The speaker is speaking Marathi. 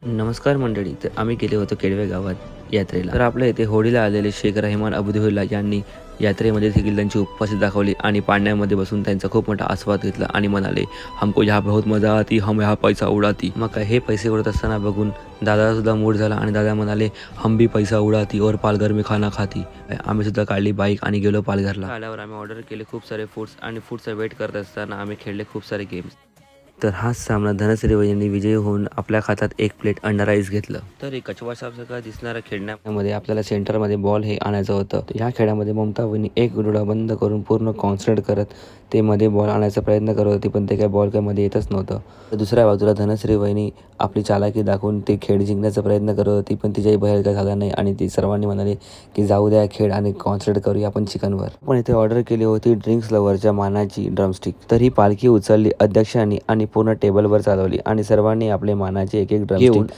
नमस्कार मंडळी. तर आम्ही गेलो होतो केडवे गावात यात्रेला. तर आपल्या इथे होडीला आलेले शेख रहमान अब्दुल्ला यांनी यात्रेमध्ये देखील त्यांची उपस्थिती दाखवली आणि पाण्यामध्ये बसून त्यांचा खूप मोठा आस्वाद घेतला आणि म्हणाले, हमको यहाँ बहुत मजा आती, हम यहाँ पैसा उडाती. मग काय हे पैसे उडत असताना बघून दादाला सुद्धा मूड झाला आणि दादा म्हणाले, हम भी पैसा उडाती और पालघर में खाना खाती. आम्ही सुद्धा काढली बाईक आणि गेलो पालघरला. आल्यावर आम्ही ऑर्डर केले खूप सारे फूड्स आणि फूडचा वेट करत असताना आम्ही खेळले खूप सारे गेम्स. तर हाच सामना धनश्री वहिनी विजयी होऊन आपल्या खात्यात एक प्लेट अंडा राईस घेतलं. तर एक कचवा सारखं दिसणाऱ्या खेळण्यामध्ये आपल्याला सेंटरमध्ये बॉल हे आणायचं होतं. ह्या खेळामध्ये ममता वहिनी एक डोळा बंद करून पूर्ण कॉन्सन्ट्रेट करत ते मध्ये बॉल आणायचा प्रयत्न करत होती, पण ते काय बॉल काय मध्ये येतच नव्हतं. तर दुसऱ्या बाजूला धनश्री वहिनी आपली चालाकी दाखवून ते खेळ जिंकण्याचा प्रयत्न करत होती, पण तिच्याही बाहेर काय झाला नाही आणि ती सर्वांनी म्हणाले की जाऊ द्या खेळ आणि कॉन्सन्ट्रेट करूया आपण चिकनवर. पण इथे ऑर्डर केली होती ड्रिंक्स लवरच्या मानाची ड्रमस्टिक. तर ही पालखी उचलली अध्यक्षांनी आणि पूर्ण टेबलवर चालवली आणि सर्वांनी आपले मानाचे एक एक ड्रमस्टिक